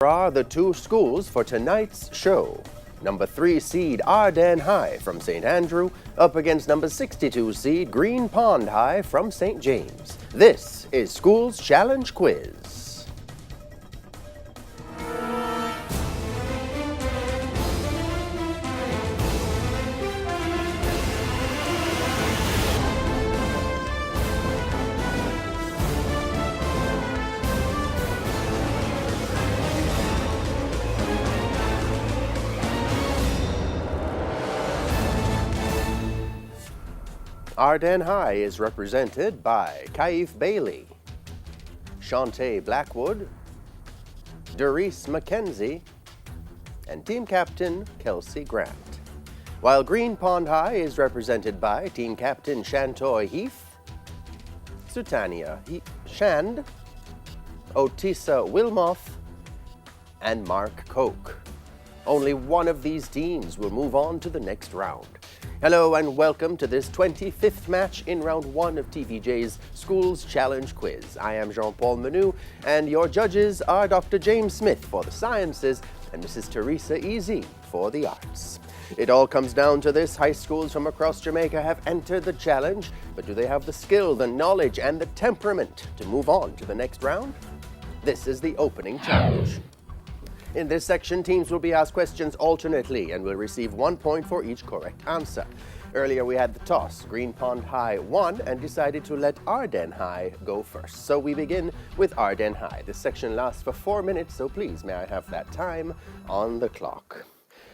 Here are the two schools for tonight's show. Number 3 seed Ardenne High from St. Andrew up against number 62 seed Green Pond High from St. James. This is School's Challenge Quiz. Ardenne High is represented by Kaif Bailey, Shantae Blackwood, Doris McKenzie, and Team Captain Kelsey Grant. While Green Pond High is represented by Team Captain Shantoy Heath, Sutania Shand, Otisa Wilmoth, and Mark Koch. Only one of these teams will move on to the next round. Hello and welcome to this 25th match in round 1 of TVJ's School's Challenge Quiz. I am Jean-Paul Manu, and your judges are Dr. James Smith for the sciences and Mrs. Teresa Easy for the arts. It all comes down to this. High schools from across Jamaica have entered the challenge, but do they have the skill, the knowledge, and the temperament to move on to the next round? This is the opening challenge. In this section, teams will be asked questions alternately and will receive 1 point for each correct answer. Earlier, we had the toss. Green Pond High won and decided to let Ardenne High go first. So we begin with Ardenne High. This section lasts for 4 minutes, so please may I have that time on the clock.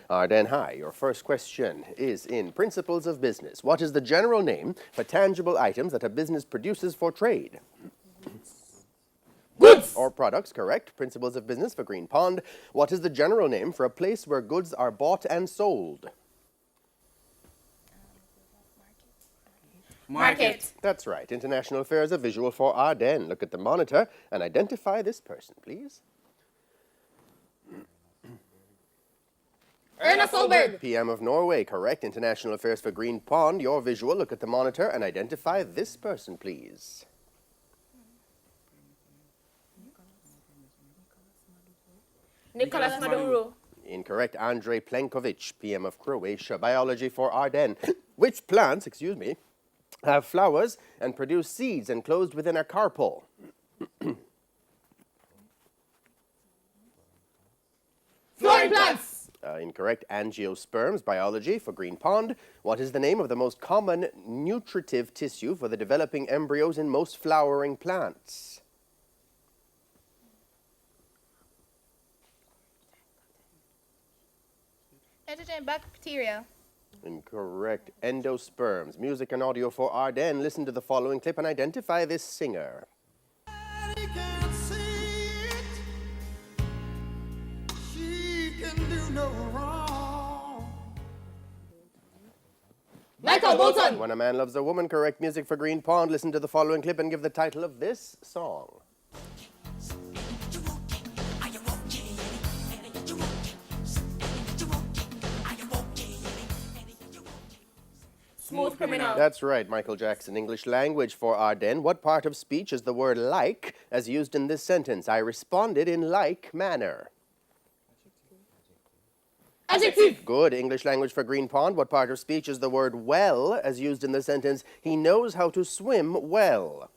Ardenne High, your first question is in Principles of Business. What is the general name for tangible items that a business produces for trade? Goods or products, correct. Principles of Business for Green Pond. What is the general name for a place where goods are bought and sold? Market. That's right. International Affairs, a visual for Ardenne. Look at the monitor and identify this person, please. Erna Solberg. PM of Norway, correct. International Affairs for Green Pond, your visual. Look at the monitor and identify this person, please. Nicholas Maduro. Incorrect. Andrej Plenković, PM of Croatia. Biology for Ardenne. Which plants, have flowers and produce seeds enclosed within a carpel? Flooring plants. Incorrect. Angiosperms. Biology for Green Pond. What is the name of the most common nutritive tissue for the developing embryos in most flowering plants? Nitrogen bacteria. Incorrect. Endosperms. Music and audio for Ardenne. Listen to the following clip and identify this singer. Michael Bolton. When a Man Loves a Woman, correct. Music for Green Pond. Listen to the following clip and give the title of this song. Smooth Criminal. That's right, Michael Jackson. English language for Ardenne. What part of speech is the word like as used in this sentence? I responded in like manner. Adjective. Good. English language for Green Pond. What part of speech is the word well as used in the sentence? He knows how to swim well.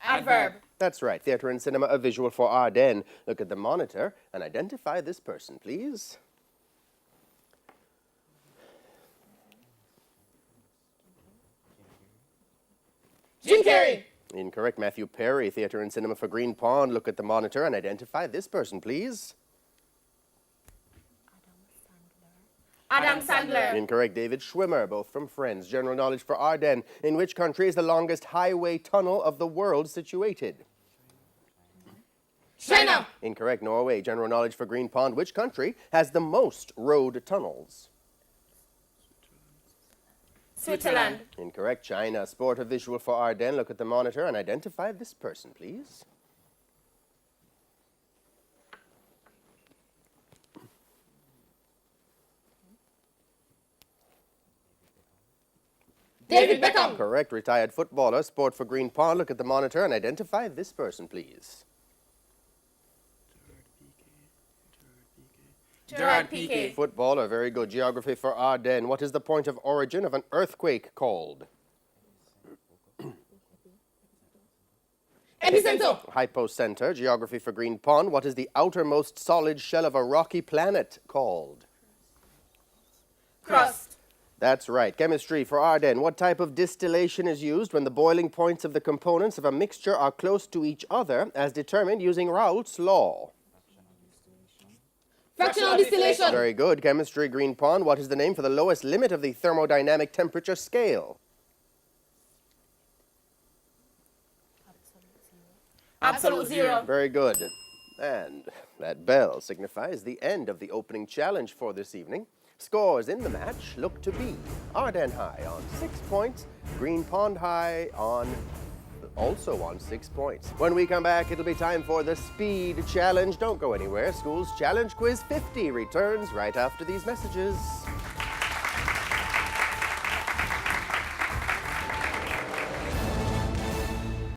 Adverb. That's right. Theatre and cinema, a visual for Ardenne. Look at the monitor and identify this person, please. Jim Carrey. Incorrect. Matthew Perry, Theatre and Cinema for Green Pond. Look at the monitor and identify this person, please. Adam Sandler. Incorrect. David Schwimmer, both from Friends. General knowledge for Ardenne. In which country is the longest highway tunnel of the world situated? China. Incorrect. Norway. General knowledge for Green Pond. Which country has the most road tunnels? Switzerland. Incorrect. China. Sport, a visual for Ardenne. Look at the monitor and identify this person, please. David Beckham. Correct. Retired footballer. Sport for Green Pond. Look at the monitor and identify this person, please. Gerard Piqué. Footballer. Very good. Geography for Ardenne. What is the point of origin of an earthquake called? Epicenter. Hypocenter. Geography for Green Pond. What is the outermost solid shell of a rocky planet called? Crust. That's right. Chemistry for Ardenne. What type of distillation is used when the boiling points of the components of a mixture are close to each other, as determined using Raoult's law? Fractional distillation. Very good. Chemistry, Green Pond. What is the name for the lowest limit of the thermodynamic temperature scale? Absolute zero. Very good. And that bell signifies the end of the opening challenge for this evening. Scores in the match look to be Ardenne High on 6 points, Green Pond High also on 6 points. When we come back, it'll be time for the Speed Challenge. Don't go anywhere. School's Challenge Quiz 50 returns right after these messages.